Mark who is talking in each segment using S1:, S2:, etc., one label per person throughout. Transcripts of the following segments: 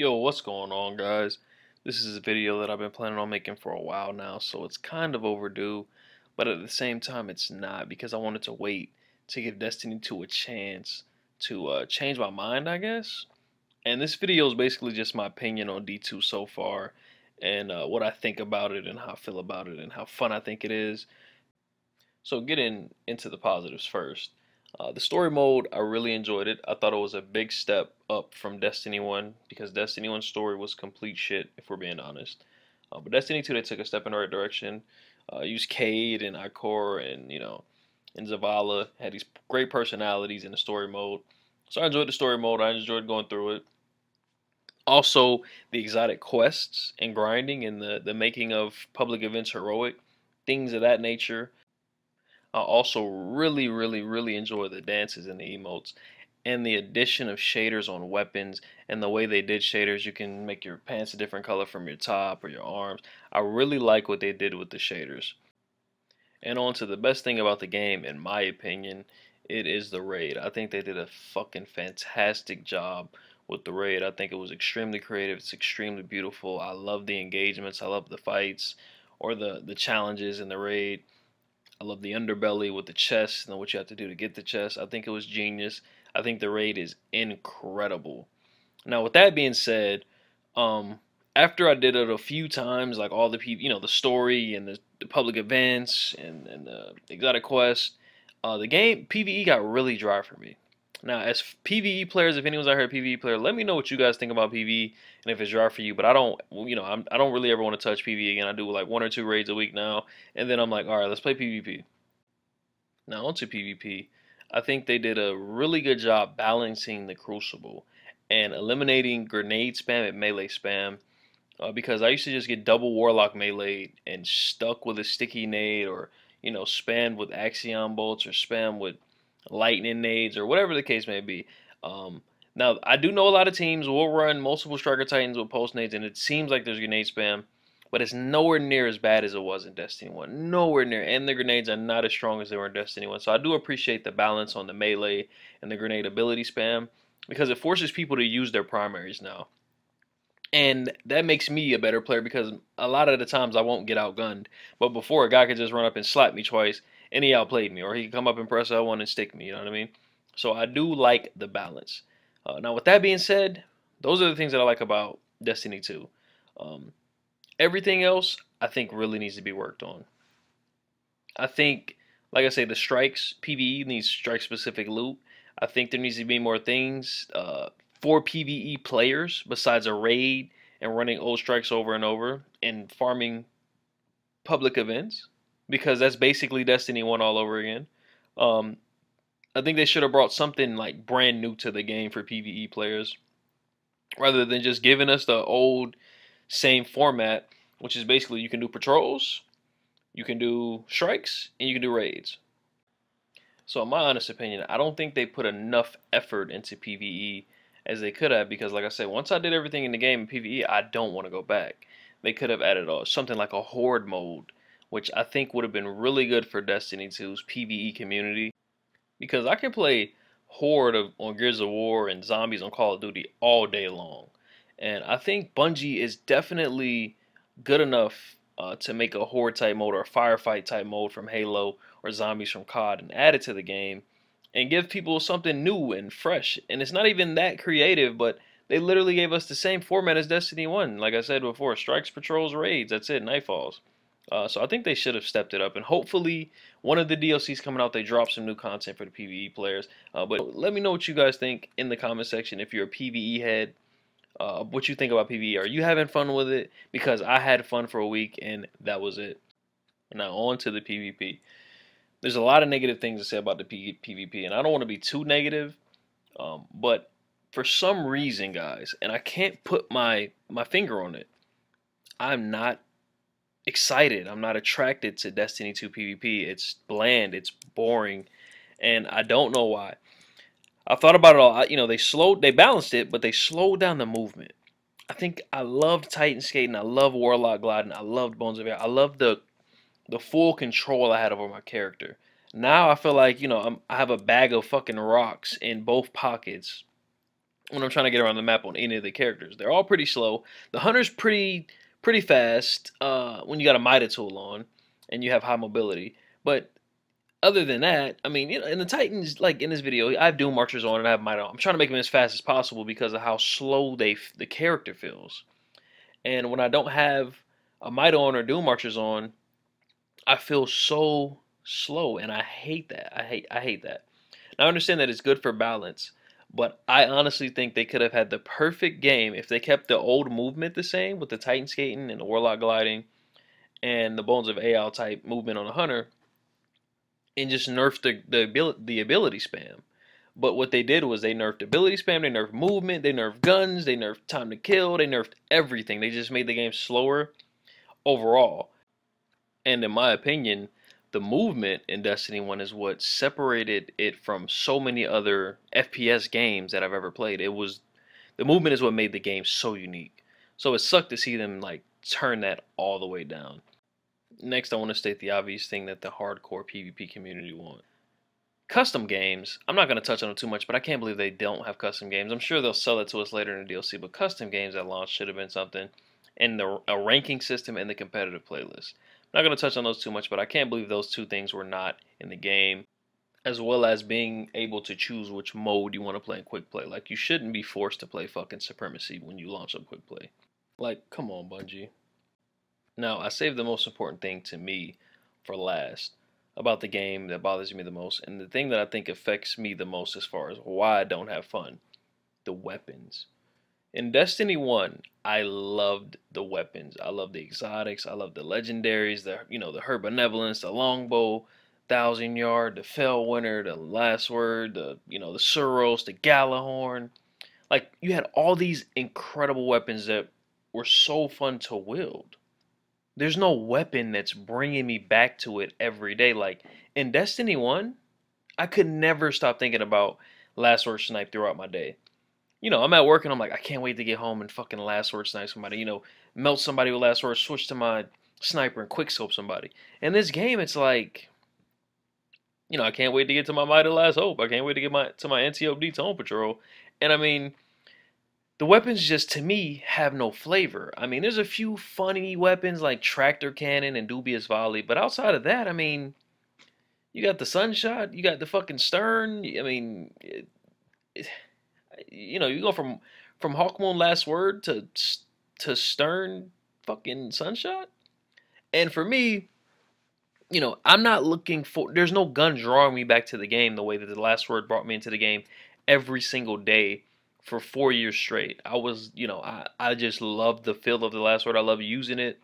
S1: Yo, what's going on, guys? This is a video that I've been planning on making for a while now, so it's kind of overdue, but at the same time, it's not because I wanted to wait to give Destiny 2 a chance to change my mind, I guess. And this video is basically just my opinion on D2 so far, and what I think about it, and how I feel about it, and how fun I think it is. So getting into the positives first. The story mode, I really enjoyed it. I thought it was a big step up from Destiny 1 because Destiny 1's story was complete shit, if we're being honest. But Destiny 2, they took a step in the right direction. Used Cade and Ikor and Zavala. Had these great personalities in the story mode. So I enjoyed the story mode. I enjoyed going through it. Also, the exotic quests and grinding and the making of public events heroic. Things of that nature. I also really enjoy the dances and the emotes and the addition of shaders on weapons and the way they did shaders. You can make your pants a different color from your top or your arms. I really like what they did with the shaders. And on to the best thing about the game, in my opinion, it is the raid. I think they did a fucking fantastic job with the raid. I think it was extremely creative. It's extremely beautiful. I love the engagements. I love the fights or the challenges in the raid. I love the underbelly with the chest and what you have to do to get the chest. I think it was genius. I think the raid is incredible. Now, with that being said, after I did it a few times, like all the people, the story and the public events and the exotic quest, the game PvE got really dry for me. Now, as PvE players, if anyone's out here a PvE player, let me know what you guys think about PvE and if it's dry for you. But I don't, I don't really ever want to touch PvE again. I do like 1 or 2 raids a week now, and then I'm like, all right, let's play PvP. Now onto PvP. I think they did a really good job balancing the Crucible and eliminating grenade spam and melee spam. Because I used to just get double Warlock melee and stuck with a sticky nade or spammed with Axion bolts or spam with lightning nades or whatever the case may be. Now, I do know a lot of teams will run multiple Striker Titans with pulse nades, and it seems like there's grenade spam, but it's nowhere near as bad as it was in Destiny 1. Nowhere near. And the grenades are not as strong as they were in Destiny 1. So I do appreciate the balance on the melee and the grenade ability spam because it forces people to use their primaries now. And that makes me a better player because a lot of the times I won't get outgunned. But before, a guy could just run up and slap me twice and he outplayed me. Or he could come up and press L1 and stick me, you know what I mean? So I do like the balance. Now with that being said, those are the things that I like about Destiny 2. Everything else I think really needs to be worked on. I think, like I say, the strikes, PvE needs strike specific loot. I think there needs to be more things for PvE players besides a raid and running old strikes over and over and farming public events because that's basically Destiny 1 all over again. I think they should have brought something like brand new to the game for PvE players rather than just giving us the old same format, which is basically you can do patrols, you can do strikes, and you can do raids. So in my honest opinion, I don't think they put enough effort into PvE as they could have because like I said, once I did everything in the game in PvE, I don't want to go back. They could have added something like a horde mode, which I think would have been really good for Destiny 2's PvE community because I can play horde on Gears of War and zombies on Call of Duty all day long. And I think Bungie is definitely good enough to make a horde type mode or a firefight type mode from Halo or zombies from COD and add it to the game and give people something new and fresh. And it's not even that creative, but they literally gave us the same format as Destiny 1. Like I said before, strikes, patrols, raids, that's it, nightfalls. So I think they should have stepped it up. And hopefully one of the DLCs coming out, they drop some new content for the PvE players. But let me know what you guys think in the comment section if you're a PvE head. What you think about PvE. Are you having fun with it? Because I had fun for a week and that was it. Now on to the PvP. There's a lot of negative things to say about the PvP, and I don't want to be too negative, but for some reason, guys, and I can't put my finger on it, I'm not excited. I'm not attracted to Destiny 2 PvP. It's bland. It's boring, and I don't know why. I thought about it all. They balanced it, but they slowed down the movement. I think I loved Titan skating. I love Warlock gliding. I loved Bones of Air. I love the full control I had over my character. Now I feel like I have a bag of fucking rocks in both pockets, when I'm trying to get around the map on any of the characters. They're all pretty slow. The hunter's pretty fast when you got a Mida tool on and you have high mobility. But other than that, I mean, in the Titans, like in this video, I have Doom Marchers on and I have Mida on. I'm trying to make them as fast as possible because of how slow the character feels. And when I don't have a Mida on or Doom Marchers on, I feel so slow, and I hate that. I hate that. Now, I understand that it's good for balance, but I honestly think they could have had the perfect game if they kept the old movement the same with the Titan skating and the Warlock gliding and the Bones of Aal type movement on the Hunter, and just nerfed the ability spam. But what they did was they nerfed ability spam, they nerfed movement, they nerfed guns, they nerfed time to kill, they nerfed everything. They just made the game slower overall. And in my opinion, the movement in Destiny 1 is what separated it from so many other FPS games that I've ever played. It was the movement is what made the game so unique. So it sucked to see them like turn that all the way down. Next, I want to state the obvious thing that the hardcore PvP community want. Custom games, I'm not going to touch on them too much, but I can't believe they don't have custom games. I'm sure they'll sell it to us later in the DLC, but custom games at launch should have been something. And a ranking system and the competitive playlist. I'm not going to touch on those too much, but I can't believe those two things were not in the game, as well as being able to choose which mode you want to play in quick play. Like, you shouldn't be forced to play fucking Supremacy when you launch up quick play. Like, come on, Bungie. Now, I saved the most important thing to me for last about the game that bothers me the most, and the thing that I think affects me the most as far as why I don't have fun: the weapons. In Destiny 1, I loved the weapons. I loved the exotics. I loved the legendaries, the Her Benevolence, the Longbow, Thousand Yard, the Fellwinter, the Last Word, the Suros, the Galahorn. Like, you had all these incredible weapons that were so fun to wield. There's no weapon that's bringing me back to it every day. Like, in Destiny 1, I could never stop thinking about Last Word Snipe throughout my day. I'm at work and I'm like, I can't wait to get home and fucking last word snipe somebody. Melt somebody with last word, switch to my sniper and quick scope somebody. In this game, it's like, I can't wait to get to my Mighty Last Hope. I can't wait to get to my NTOD Tone Patrol. And I mean, the weapons just to me have no flavor. I mean, there's a few funny weapons like Tractor Cannon and Dubious Volley, but outside of that, I mean, you got the Sunshot, you got the fucking Stern. I mean, you go from Hawkmoon Last Word to Stern fucking Sunshot. And for me, I'm not looking for. There's no gun drawing me back to the game the way that the Last Word brought me into the game every single day for 4 years straight. I just loved the feel of the Last Word. I love using it,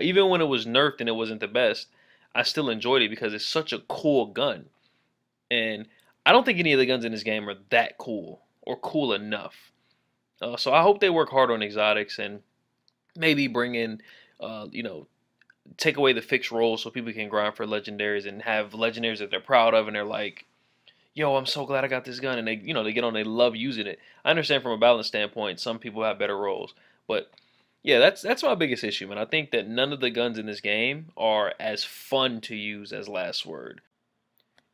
S1: even when it was nerfed and it wasn't the best. I still enjoyed it because it's such a cool gun, and I don't think any of the guns in this game are that cool or cool enough. So I hope they work hard on exotics and maybe bring in, take away the fixed roles so people can grind for legendaries and have legendaries that they're proud of and they're like, yo, I'm so glad I got this gun, and they get on, they love using it. I understand from a balance standpoint, some people have better roles, but yeah, that's my biggest issue, man. I think that none of the guns in this game are as fun to use as Last Word.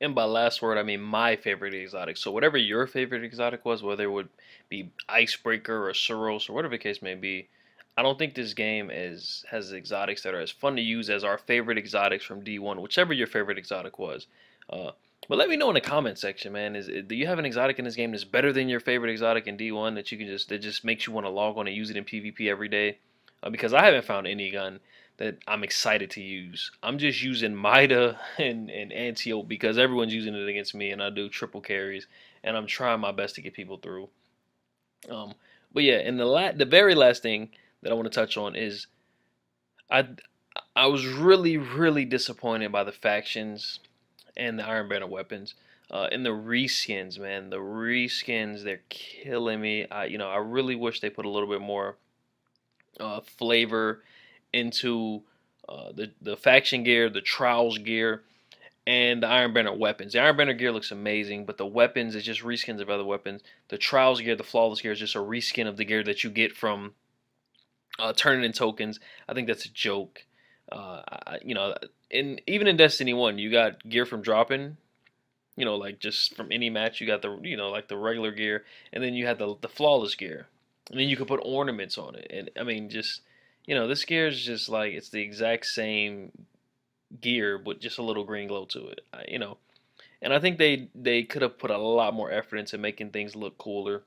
S1: And by Last Word, I mean my favorite exotic. So whatever your favorite exotic was, whether it would be Icebreaker or Suros or whatever the case may be, I don't think this game has exotics that are as fun to use as our favorite exotics from D1, whichever your favorite exotic was. But let me know in the comment section, man. Do you have an exotic in this game that's better than your favorite exotic in D1 that just makes you want to log on and use it in PvP every day? Because I haven't found any gun that I'm excited to use. I'm just using Mida and Antiope because everyone's using it against me, and I do triple carries, and I'm trying my best to get people through. But yeah, and the very last thing that I want to touch on is I I was really disappointed by the factions and the Iron Banner weapons. And the reskins, man, the reskins, they're killing me. I really wish they put a little bit more flavor into the faction gear, the trials gear, and the Iron Banner weapons. The Iron Banner gear looks amazing, but the weapons is just reskins of other weapons. The trials gear, the flawless gear, is just a reskin of the gear that you get from turning in tokens. I think that's a joke. Even in Destiny 1, you got gear from dropping. You know, like just from any match, you got the like the regular gear, and then you had the flawless gear, and then you could put ornaments on it. And I mean, just this gear is just like it's the exact same gear with just a little green glow to it. And I think they could have put a lot more effort into making things look cooler.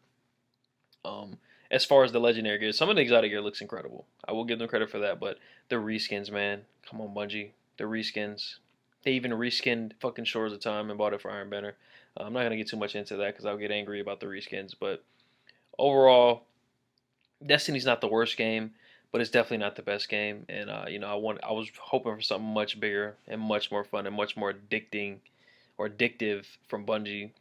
S1: Um, as far as the legendary gear, some of the exotic gear looks incredible. I will give them credit for that, but the reskins, man, come on, Bungie, the reskins. They even reskinned fucking Shores of Time and bought it for Iron Banner. I'm not gonna get too much into that because I'll get angry about the reskins. But overall, Destiny's not the worst game, but it's definitely not the best game. And I was hoping for something much bigger and much more fun and much more addictive from Bungie,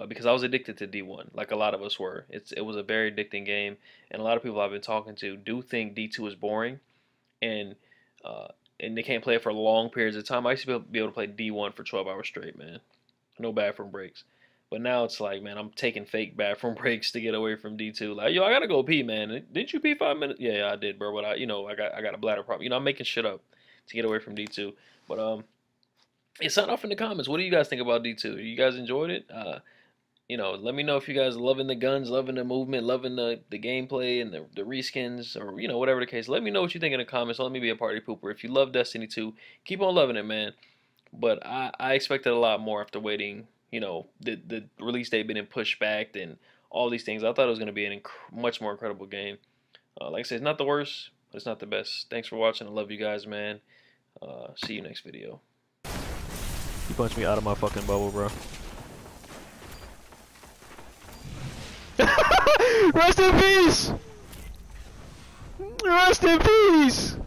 S1: because I was addicted to D1, like a lot of us were. It was a very addicting game, and a lot of people I've been talking to do think D2 is boring, and uh, and they can't play it for long periods of time. I used to be able to play D1 for 12 hours straight, man. No bathroom breaks. But now it's like, man, I'm taking fake bathroom breaks to get away from D2. Like, yo, I gotta go pee, man. Didn't you pee 5 minutes? Yeah, I did, bro. But I got a bladder problem. I'm making shit up to get away from D2. But yeah, sound off in the comments. What do you guys think about D2? You guys enjoyed it? Let me know if you guys loving the guns, loving the movement, loving the gameplay and the reskins, or whatever the case. Let me know what you think in the comments. Let me be a party pooper. If you love Destiny 2, keep on loving it, man. But I expected a lot more after waiting. The release date being pushed back and all these things. I thought it was going to be an much more incredible game. Like I said, it's not the worst, but it's not the best. Thanks for watching. I love you guys, man. See you next video. You punched me out of my fucking bubble, bro. Rest in peace! Rest in peace!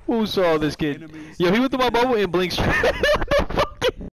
S1: Who saw this kid? Yo, he went through my bubble and blinked straight.